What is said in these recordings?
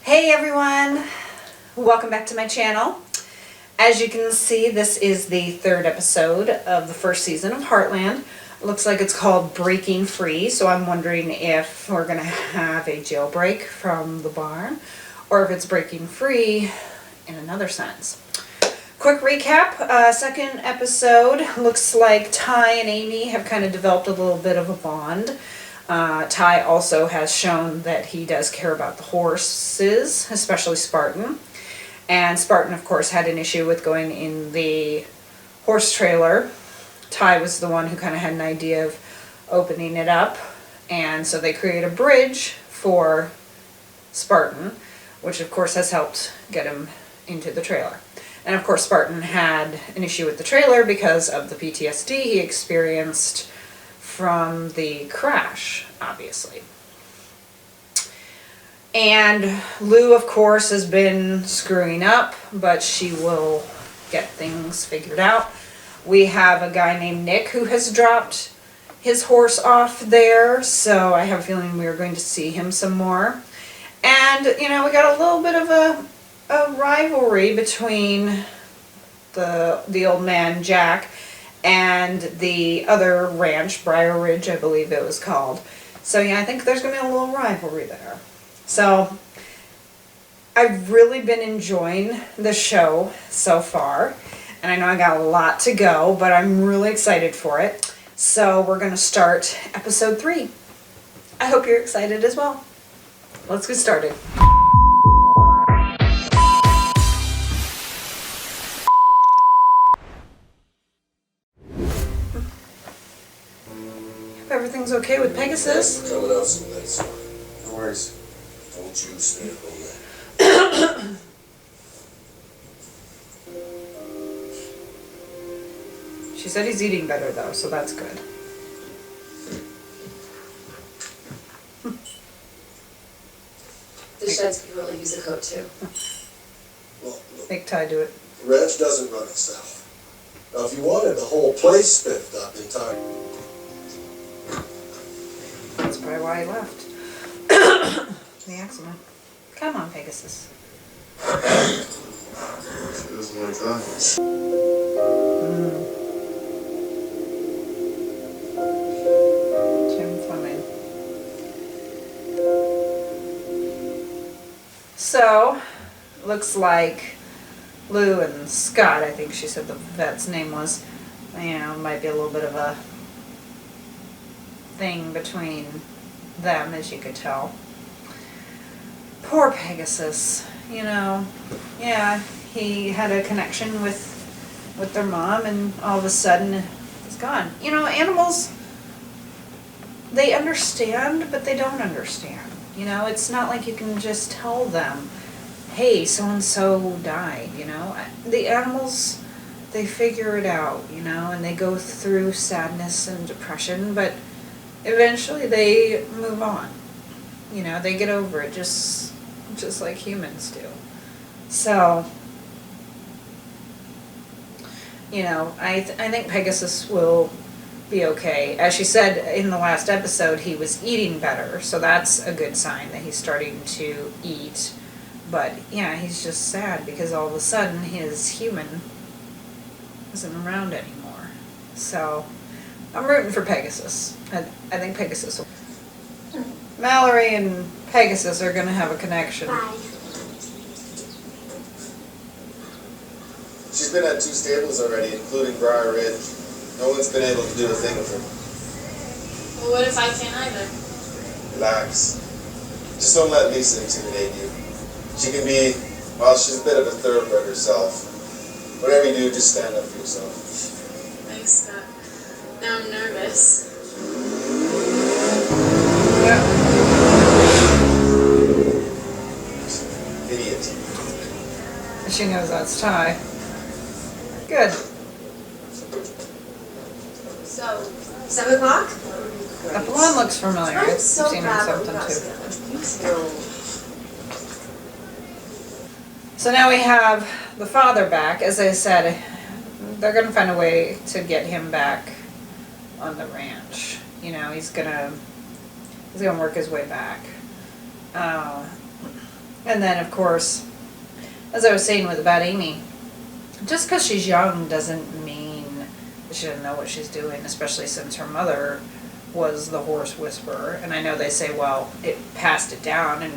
Hey everyone, welcome back to my channel. As you can see, this is the third episode of the first season of Heartland. It looks like it's called Breaking Free, so I'm wondering if we're going to have a jailbreak from the barn or if it's breaking free in another sense. Quick recap, second episode, looks like Ty and Amy have kind of developed a little bit of a bond. Ty also has shown that he does care about the horses, especially Spartan. And Spartan, of course, had an issue with going in the horse trailer. Ty was the one who kind of had an idea of opening it up. And so they create a bridge for Spartan, which of course has helped get him into the trailer. And of course, Spartan had an issue with the trailer because of the PTSD he experienced from the crash, obviously. And Lou, of course, has been screwing up, but she will get things figured out. We have a guy named Nick who has dropped his horse off there, so I have a feeling we are going to see him some more. And, you know, we got a little bit of a rivalry between the old man, Jack, and the other ranch, Briar Ridge, I believe it was called. So yeah, I think there's going to be a little rivalry there. So I've really been enjoying the show so far, and I know I got a lot to go, but I'm really excited for it. So we're going to start episode 3. I hope you're excited as well. Let's get started. Everything's okay with Pegasus? Coming out some nights. No worries. Don't you stay at home. She said he's eating better though, so that's good. The sheds could really use a coat too. Well, look, Make Ty do it. the ranch doesn't run itself. Now, if you wanted the whole place spiffed up in time, That's probably why he left. The accident. Come on, Pegasus. she doesn't like that. Tim Fleming. So, looks like Lou and Scott, I think she said the vet's name was, you know, might be a little bit of a thing between them, as you could tell. Poor Pegasus, you know. Yeah, he had a connection with their mom, and all of a sudden he's gone. You know, animals, they understand, but they don't understand. You know, it's not like you can just tell them, hey, so-and-so died, you know. The animals, they figure it out, you know, and they go through sadness and depression, but eventually they move on. You know, they get over it just like humans do. So, you know, I think Pegasus will be okay. As she said in the last episode, he was eating better, so that's a good sign that he's starting to eat. But yeah, he's just sad because all of a sudden his human isn't around anymore. So I'm rooting for Pegasus. I think Pegasus will. Mallory and Pegasus are going to have a connection. Bye. She's been at 2 stables already, including Briar Ridge. No one's been able to do a thing with her. Well, what if I can't either? Relax. Just don't let Lisa intimidate you. She can be, well, she's a bit of a thoroughbred herself. Whatever you do, just stand up for yourself. Thanks, Scott. Now I'm nervous. Idiot. She knows that's Ty. Good. So, 7 o'clock? That blonde looks familiar. I'm I've so seen her in glad we something got too. together. Me too. So now we have the father back. As I said, they're going to find a way to get him back on the ranch. You know, he's gonna work his way back. And then, of course, as I was saying about Amy, just because she's young doesn't mean that she doesn't know what she's doing, especially since her mother was the horse whisperer. And I know they say, well, it passed it down, and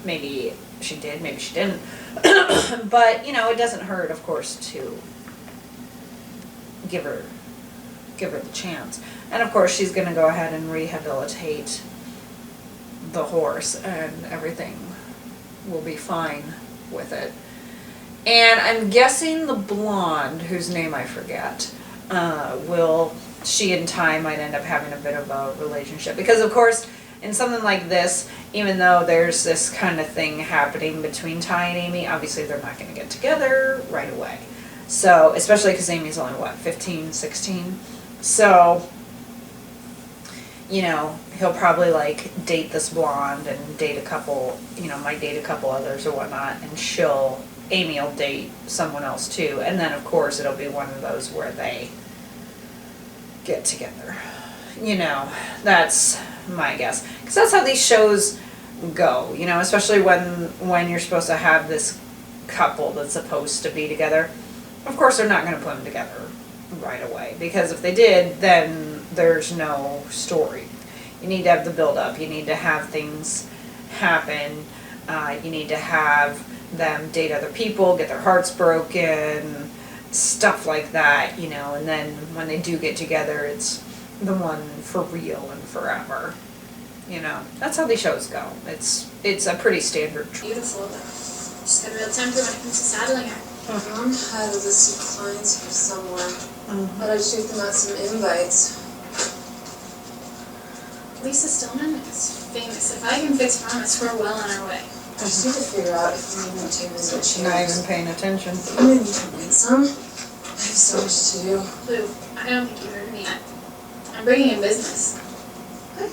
maybe she did, maybe she didn't. But, it doesn't hurt, of course, to give her the chance. And of course, she's going to go ahead and rehabilitate the horse, and everything will be fine with it. And I'm guessing the blonde, whose name I forget, she and Ty might end up having a bit of a relationship. Because of course, in something like this, even though there's this kind of thing happening between Ty and Amy, obviously they're not going to get together right away. So, especially because Amy's only, 15, 16? So, he'll probably date this blonde and date a couple, might date a couple others or whatnot, and Amy will date someone else too. And then of course it'll be one of those where they get together. That's my guess. Because that's how these shows go, especially when you're supposed to have this couple that's supposed to be together. Of course they're not going to put them together right away, because if they did, then there's no story. You need to have the build-up. You need to have things happen. You need to have them date other people, get their hearts broken, stuff like that, and then when they do get together, it's the one for real and forever. That's how these shows go. It's a pretty standard trope. Beautiful, but just got a real temper when it comes to saddling her. Mom had a list of clients from somewhere. Thought I'd shoot them out some invites. Lisa Stillman is famous. If I can fix Promise, we're well on our way. I just need to figure out if we need to visit Not even Chance. paying attention. I'm gonna need to win some. I have so much to do. Lou, I don't think you heard me. I'm bringing in business. What?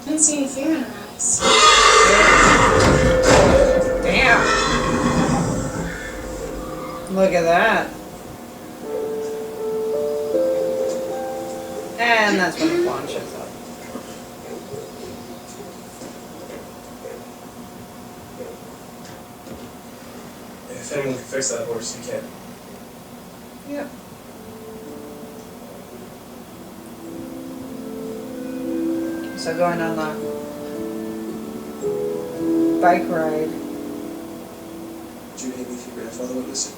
I didn't see any fear in her eyes. Damn. Look at that. And that's when the blonde shows up. If anyone can fix that horse, you can. Yep. So going on the bike ride. Would you hate me if your grandfather would listen?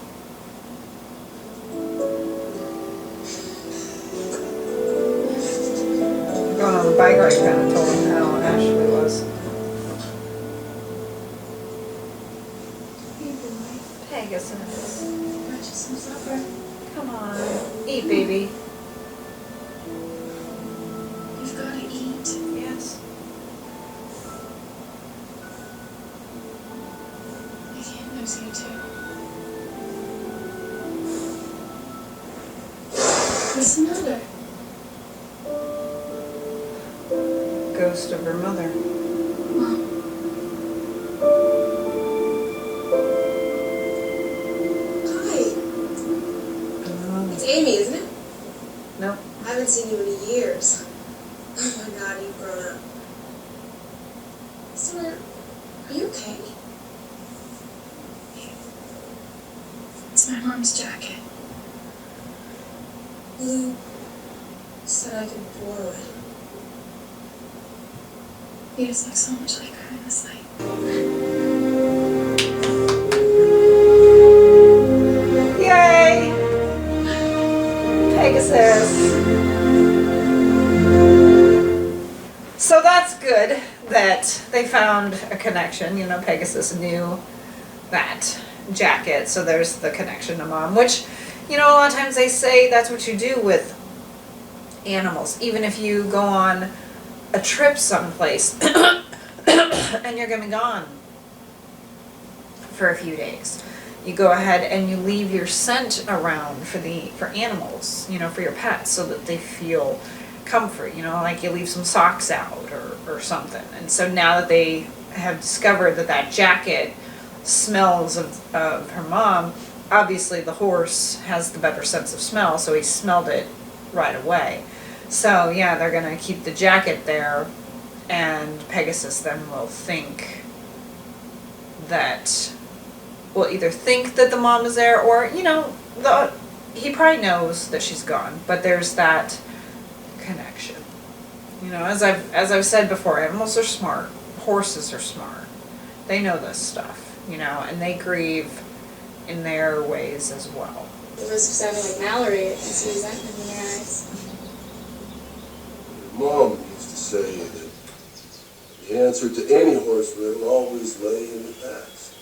Going on the bike ride kind of told him how Ashley was. Hey, boy. Pegasus. Got you some supper. Come on. Eat, baby. You've got to eat. Yes. I can't lose you, too. What's the matter? Ghost of her mother. Mom. Hi. It's Amy, isn't it? No. I haven't seen you in years. Oh my God, you've grown up. Summer, are you okay? It's my mom's jacket. Lou said I could borrow it. You just look so much like her in this light. Yay! Pegasus. So that's good that they found a connection. Pegasus knew that jacket, so there's the connection to Mom, which, a lot of times they say that's what you do with animals. Even if you go on a trip someplace and you're going to be gone for a few days, you go ahead and you leave your scent around for animals, for your pets, so that they feel comfort, like you leave some socks out or something. And so now that they have discovered that jacket smells of her mom, obviously the horse has the better sense of smell, so he smelled it right away. So yeah, they're gonna keep the jacket there, and Pegasus then will think that will either think that the mom is there or, you know, he probably knows that she's gone, but there's that connection. You know, as I've said before, animals are smart. Horses are smart. They know this stuff, you know, and they grieve in their ways as well. The risk of sounding like Mallory, I can see resentment in your eyes. Mom used to say that the answer to any horse riddle always lay in the past.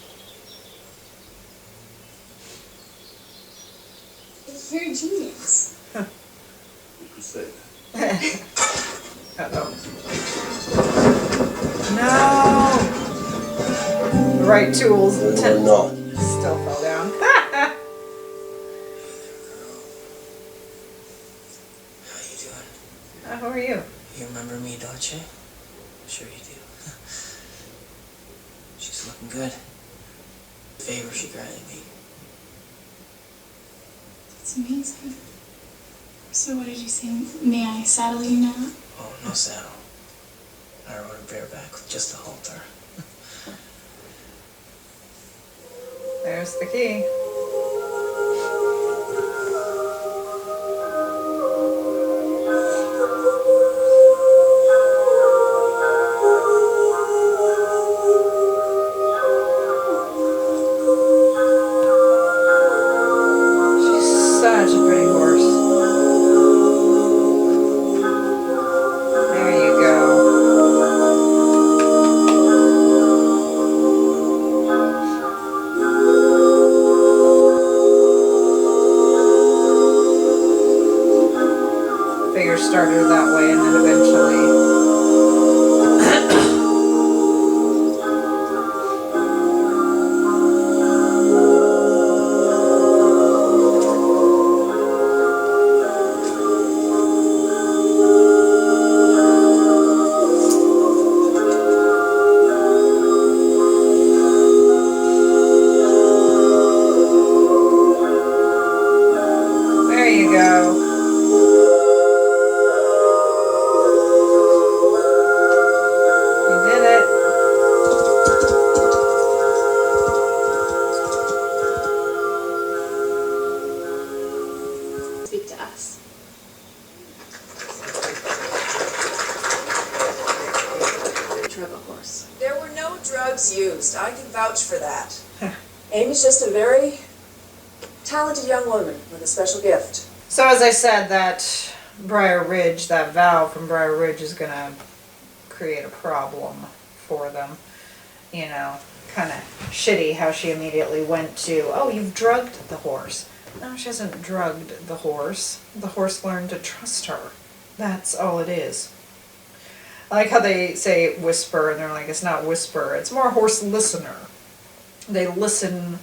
You're a genius. You could say that. Uh-oh. No! The right tools Or not. still fell down. How you doing? How are you? You remember me, don't you? Sure you do. She's looking good. Favor she granted me. It's amazing. So what did you say? May I saddle you now? Oh, no saddle. I rode a bareback with just a halter. There's the key. She's such a pretty horse. There you go. Figure started that way and then eventually. There you go. You did it. Speak to us. Drug a horse. There were no drugs used. I can vouch for that. Amy's just a very talented young woman with a special gift. So as I said, that Briar Ridge, that vow from Briar Ridge is gonna create a problem for them. You know, kind of shitty how she immediately went to, oh, you've drugged the horse. No, she hasn't drugged the horse. The horse learned to trust her. That's all it is. I like how they say whisper, and they're like, it's not whisper, it's more horse listener. They listen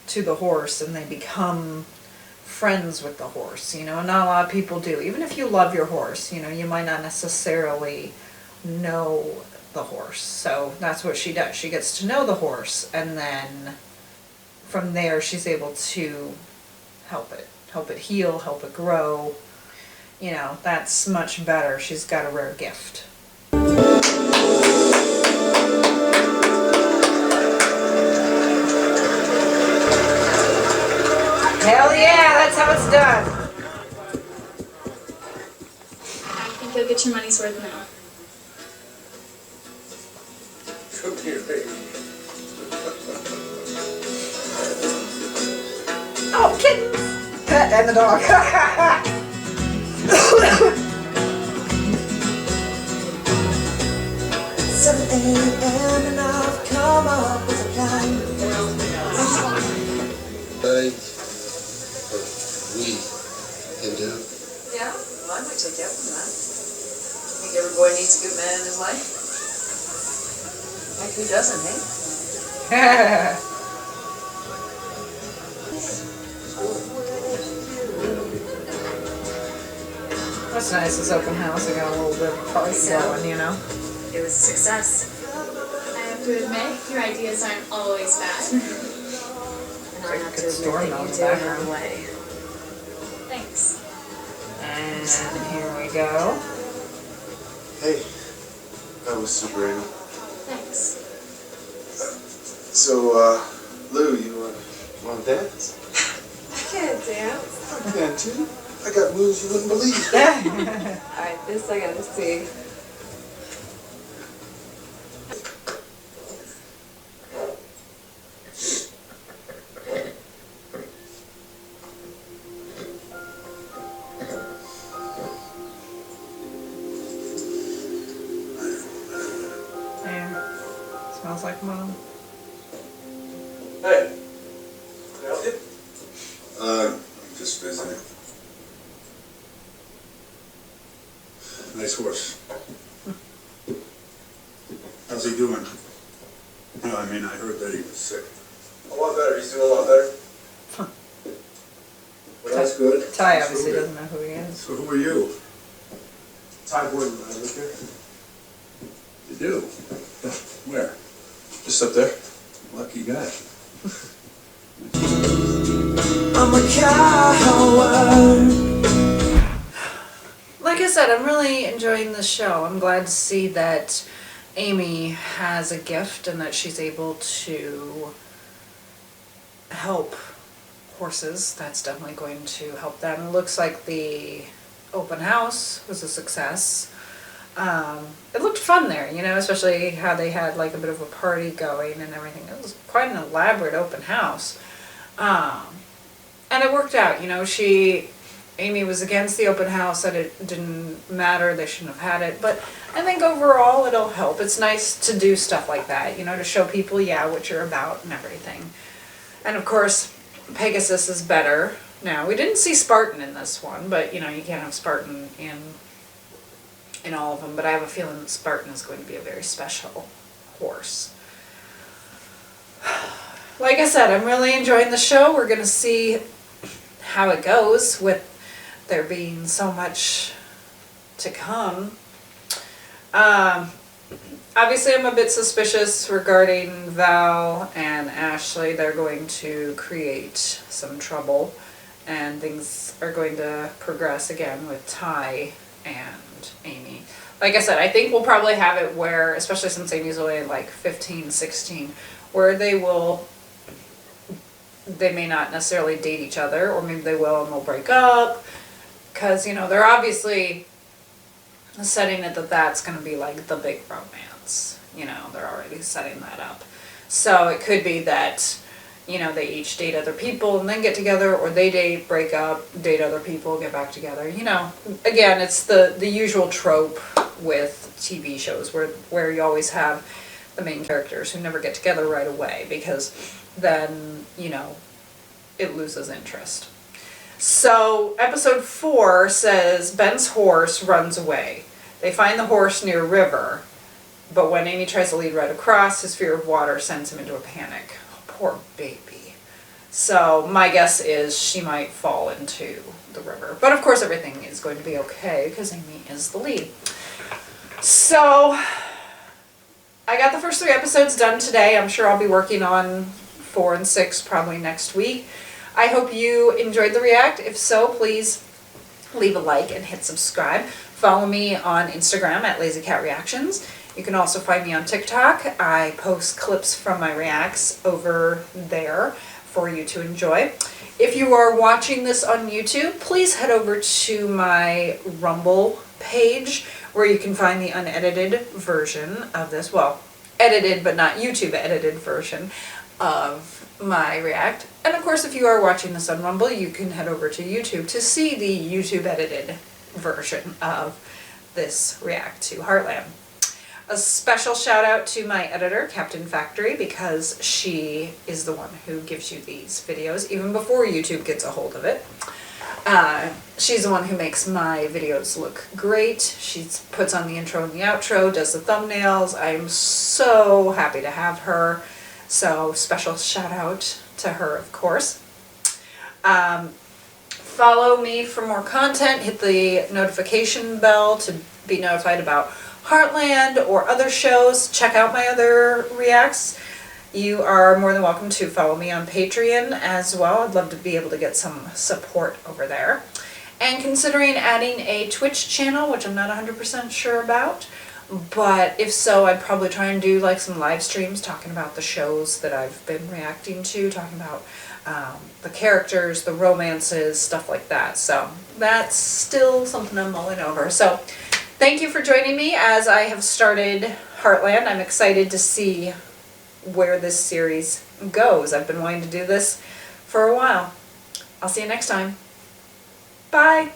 to the horse and they become friends with the horse, you know, and not a lot of people do. Even if you love your horse, you know, you might not necessarily know the horse. So that's what she does. She gets to know the horse, and then from there she's able to help it heal, help it grow. You know, that's much better. She's got a rare gift. Hell yeah, that's how it's done. I think you'll get your money's worth now. Come here, baby. Oh, kittens! And the dog. And I've come up with a plan. We can do. Yeah, well, I might take you up on that. I think every boy needs a good man in his life. Like, who doesn't, eh? That's nice, this open house. I got a little bit of party going, you know. It was a success. I have to admit, your ideas aren't always bad. And I Like a have to good admit storm that out you the do in background. a way. Thanks. And here we go. Hey, that was super, Amy. Thanks. So, Lou, you wanna dance? I can't dance. I can too. I got moves you wouldn't believe. Alright, this I gotta see. Yeah. Smells like mom. Hey. Can I help you? I'm just visiting. Nice horse. How's he doing? No, I mean, I heard that he was sick. A lot better. He's doing a lot better. Well, that's good. Ty That's obviously real doesn't know who he is. So who are you? good. Ty Gordon, I live here. You do? Where? Just up there. Lucky guy. I'm a coward. Like I said, I'm really enjoying the show. I'm glad to see that Amy has a gift and that she's able to help horses. That's definitely going to help them. It looks like the open house was a success. It looked fun there, you know, especially how they had like a bit of a party going and everything. It was quite an elaborate open house. And it worked out, you know, Amy was against the open house, that it didn't matter, they shouldn't have had it, but I think overall it'll help. It's nice to do stuff like that, you know, to show people, yeah, what you're about and everything. And of course, Pegasus is better now. We didn't see Spartan in this one, but you know, you can't have Spartan in all of them, but I have a feeling that Spartan is going to be a very special horse. Like I said, I'm really enjoying the show. We're going to see how it goes with there being so much to come. Obviously, I'm a bit suspicious regarding Val and Ashley. They're going to create some trouble, and things are going to progress again with Ty and Amy. Like I said, I think we'll probably have it where, especially since Amy's only like 15, 16, where they may not necessarily date each other, or maybe they will and they'll break up, because, you know, they're obviously setting it that that's going to be like the big romance. You know, they're already setting that up. So it could be that, you know, they each date other people and then get together, or they date, break up, date other people, get back together. You know, again, it's the usual trope with TV shows where you always have the main characters who never get together right away, because then, you know, it loses interest. So episode 4 says Ben's horse runs away. They find the horse near a river, but when Amy tries to lead right across, his fear of water sends him into a panic. Oh, poor baby. So my guess is she might fall into the river. But of course everything is going to be okay because Amy is the lead. So I got the first 3 episodes done today. I'm sure I'll be working on 4 and 6 probably next week. I hope you enjoyed the react. If so, please leave a like and hit subscribe. Follow me on Instagram at LazyCatReactions. You can also find me on TikTok. I post clips from my reacts over there for you to enjoy. If you are watching this on YouTube, please head over to my Rumble page where you can find the unedited version of this. Well, edited but not YouTube edited version of my react. And of course, if you are watching this on Rumble, you can head over to YouTube to see the YouTube edited version of this react to Heartland. A special shout out to my editor, Captain Factory, because she is the one who gives you these videos even before YouTube gets a hold of it. She's the one who makes my videos look great. She puts on the intro and the outro, does the thumbnails. I'm so happy to have her. So special shout out to her, of course. Follow me for more content. Hit the notification bell to be notified about Heartland or other shows. Check out my other reacts. You are more than welcome to follow me on Patreon as well. I'd love to be able to get some support over there. And considering adding a Twitch channel, which I'm not 100% sure about, But if so, I'd probably try and do like some live streams talking about the shows that I've been reacting to, talking about the characters, the romances, stuff like that. So that's still something I'm mulling over. So thank you for joining me as I have started Heartland. I'm excited to see where this series goes. I've been wanting to do this for a while. I'll see you next time. Bye.